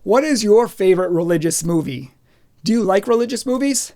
What is your favorite religious movie? Do you like religious movies?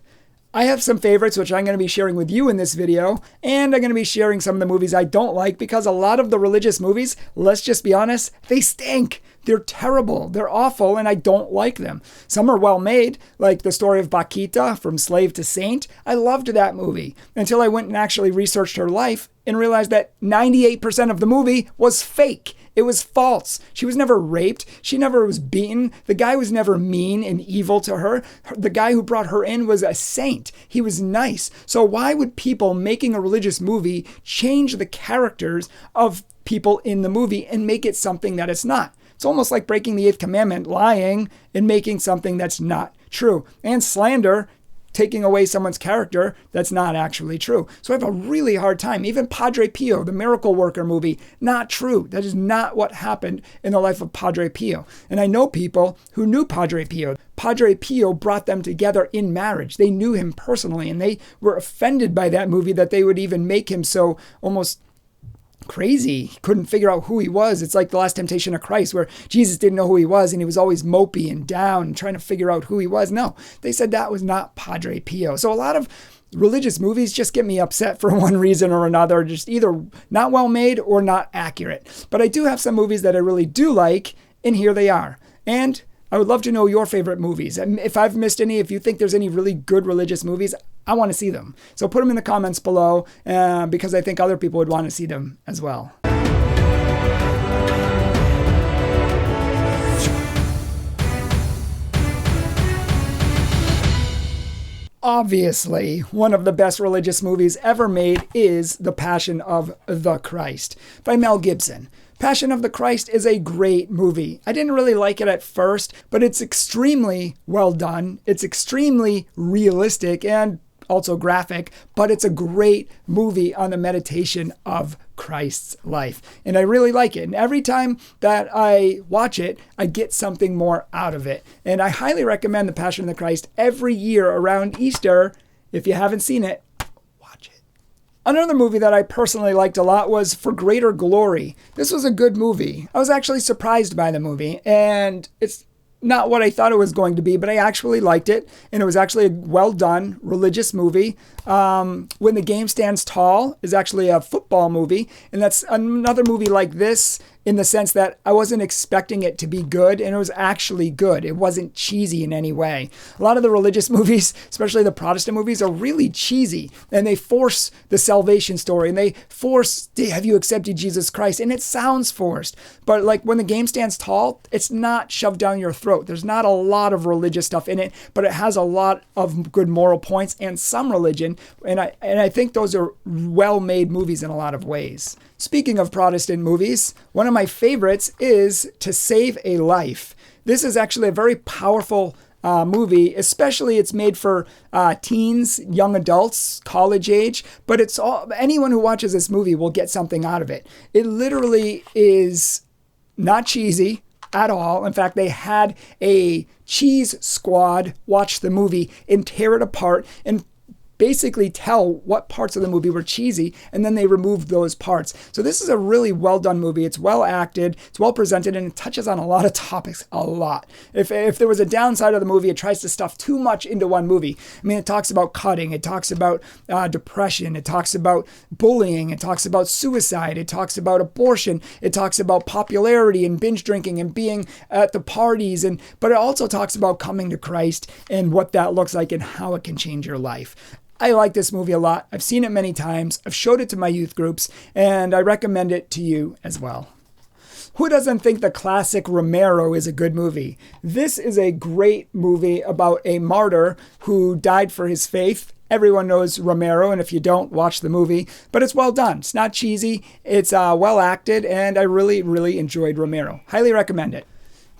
I have some favorites, which I'm going to be sharing with you in this video, and I'm going to be sharing some of the movies I don't like because a lot of the religious movies, let's just be honest, they stink. They're terrible. They're awful, and I don't like them. Some are well made, like the story of Bakita, From Slave to Saint. I loved that movie until I went and actually researched her life and realized that 98% of the movie was fake. It was false. She was never raped. She never was beaten. The guy was never mean and evil to her. The guy who brought her in was a saint. He was nice. So why would people making a religious movie change the characters of people in the movie and make it something that it's not? It's almost like breaking the 8th commandment, lying and making something that's not true. And slander, taking away someone's character that's not actually true. So I have a really hard time. Even Padre Pio, the miracle worker movie, not true. That is not what happened in the life of Padre Pio. And I know people who knew Padre Pio. Padre Pio brought them together in marriage. They knew him personally, and they were offended by that movie that they would even make him so almost crazy. He couldn't figure out who he was. It's like The Last Temptation of Christ, where Jesus didn't know who he was and he was always mopey and down and trying to figure out who he was. No, they said that was not Padre Pio. So a lot of religious movies just get me upset for one reason or another, just either not well made or not accurate. But I do have some movies that I really do like, and here they are. And I would love to know your favorite movies. And if I've missed any, if you think there's any really good religious movies, I want to see them. So put them in the comments below because I think other people would want to see them as well. Obviously, one of the best religious movies ever made is The Passion of the Christ by Mel Gibson. Passion of the Christ is a great movie. I didn't really like it at first, but it's extremely well done. It's extremely realistic and also graphic, but it's a great movie on the meditation of Christ's life. And I really like it. And every time that I watch it, I get something more out of it. And I highly recommend The Passion of the Christ every year around Easter. If you haven't seen it, watch it. Another movie that I personally liked a lot was For Greater Glory. This was a good movie. I was actually surprised by the movie, and it's not what I thought it was going to be, but I actually liked it, and it was actually a well-done religious movie. When the Game Stands Tall is actually a football movie, and that's another movie like this in the sense that I wasn't expecting it to be good, and it was actually good. It wasn't cheesy in any way. A lot of the religious movies, especially the Protestant movies, are really cheesy, and they force the salvation story, and they force, have you accepted Jesus Christ? And it sounds forced, but like When the Game Stands Tall, it's not shoved down your throat. There's not a lot of religious stuff in it, but it has a lot of good moral points and some religion, and I think those are well-made movies in a lot of ways. Speaking of Protestant movies, one of my favorites is To Save a Life. This is actually a very powerful movie, especially it's made for teens, young adults, college age, but it's all, anyone who watches this movie will get something out of it. It literally is not cheesy at all. In fact, they had a cheese squad watch the movie and tear it apart and basically tell what parts of the movie were cheesy, and then they removed those parts. So this is a really well done movie. It's well acted, it's well presented, and it touches on a lot of topics, a lot. If there was a downside of the movie, it tries to stuff too much into one movie. I mean, it talks about cutting, it talks about depression, it talks about bullying, it talks about suicide, it talks about abortion, it talks about popularity and binge drinking and being at the parties, but it also talks about coming to Christ and what that looks like and how it can change your life. I like this movie a lot. I've seen it many times. I've showed it to my youth groups, and I recommend it to you as well. Who doesn't think the classic Romero is a good movie? This is a great movie about a martyr who died for his faith. Everyone knows Romero, and if you don't, watch the movie. But it's well done. It's not cheesy. It's well acted, and I really, really enjoyed Romero. Highly recommend it.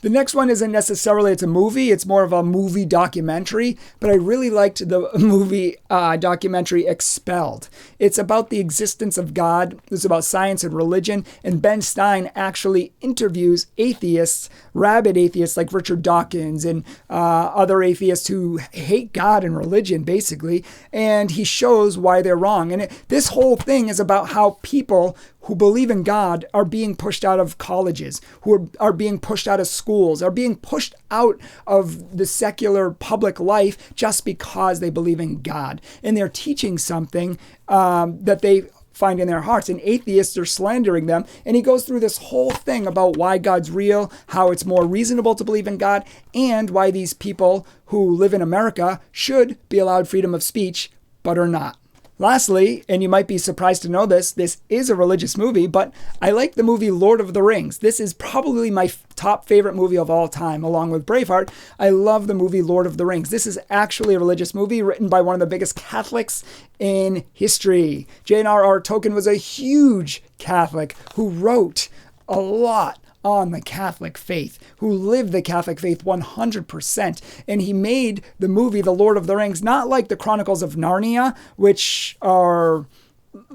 The next one isn't necessarily, it's a movie, it's more of a movie documentary, but I really liked the movie documentary Expelled. It's about the existence of God, it's about science and religion, and Ben Stein actually interviews atheists, rabid atheists like Richard Dawkins and other atheists who hate God and religion, basically, and he shows why they're wrong. And this whole thing is about how people who believe in God are being pushed out of colleges, who are being pushed out of schools, are being pushed out of the secular public life just because they believe in God. And they're teaching something that they find in their hearts. And atheists are slandering them. And he goes through this whole thing about why God's real, how it's more reasonable to believe in God, and why these people who live in America should be allowed freedom of speech, but are not. Lastly, and you might be surprised to know this is a religious movie, but I like the movie Lord of the Rings. This is probably my top favorite movie of all time, along with Braveheart. I love the movie Lord of the Rings. This is actually a religious movie written by one of the biggest Catholics in history. J.R.R. Tolkien was a huge Catholic who wrote a lot on the Catholic faith, who lived the Catholic faith 100%. And he made the movie The Lord of the Rings, not like the Chronicles of Narnia, which are,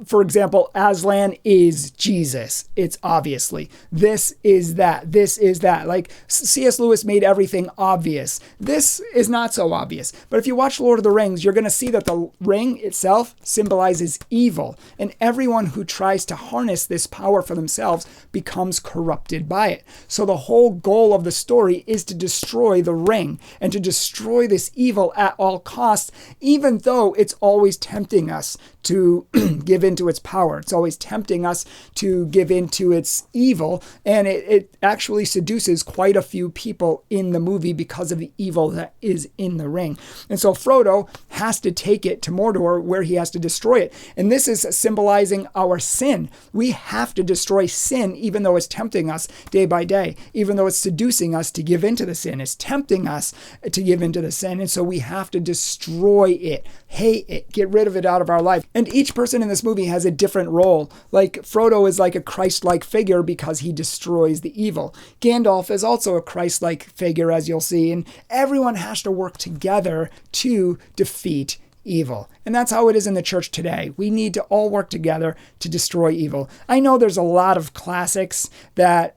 for example, Aslan is Jesus. It's obviously. This is that. This is that. Like C.S. Lewis made everything obvious. This is not so obvious. But if you watch Lord of the Rings, you're going to see that the ring itself symbolizes evil. And everyone who tries to harness this power for themselves becomes corrupted by it. So the whole goal of the story is to destroy the ring and to destroy this evil at all costs, even though it's always tempting us to give into its power. It's always tempting us to give into its evil, and it actually seduces quite a few people in the movie because of the evil that is in the ring. And so Frodo has to take it to Mordor, where he has to destroy it. And this is symbolizing our sin. We have to destroy sin, even though it's tempting us day by day, even though it's seducing us to give into the sin. It's tempting us to give into the sin. And so we have to destroy it, hate it, get rid of it out of our life. And each person in this movie has a different role. Like Frodo is like a Christ-like figure because he destroys the evil. Gandalf is also a Christ-like figure, as you'll see, and everyone has to work together to defeat evil. And that's how it is in the church today. We need to all work together to destroy evil. I know there's a lot of classics that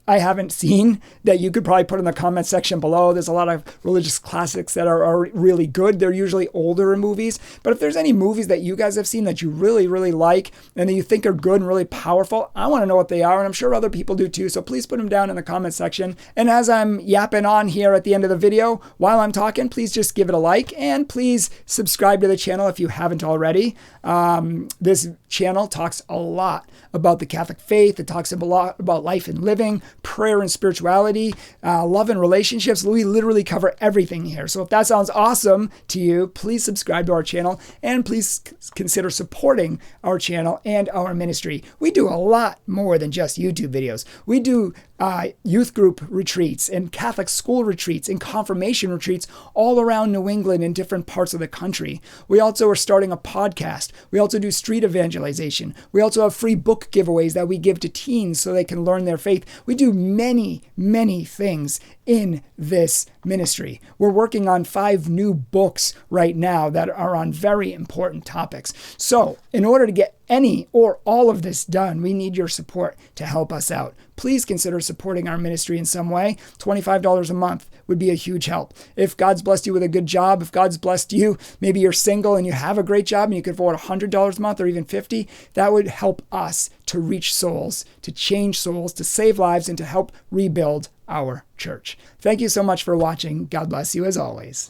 I haven't seen that you could probably put in the comment section below. There's a lot of religious classics that are really good. They're usually older movies. But if there's any movies that you guys have seen that you really, really like and that you think are good and really powerful, I want to know what they are. And I'm sure other people do too. So please put them down in the comment section. And as I'm yapping on here at the end of the video, while I'm talking, please just give it a like and please subscribe to the channel if you haven't already. This channel talks a lot about the Catholic faith. It talks a lot about life and living, prayer and spirituality, love and relationships. We literally cover everything here. So if that sounds awesome to you, please subscribe to our channel and please consider supporting our channel and our ministry. We do a lot more than just YouTube videos. We do youth group retreats and Catholic school retreats and confirmation retreats all around New England and different parts of the country. We also are starting a podcast. We also do street evangelization. We also have free book giveaways that we give to teens so they can learn their faith. We do many, many things in this ministry. We're working on 5 new books right now that are on very important topics. So in order to get any or all of this done, we need your support to help us out. Please consider supporting our ministry in some way. $25 a month would be a huge help. If God's blessed you with a good job, if God's blessed you, maybe you're single and you have a great job and you could afford $100 a month or even $50, that would help us to reach souls, to change souls, to save lives, and to help rebuild our church. Thank you so much for watching. God bless you as always.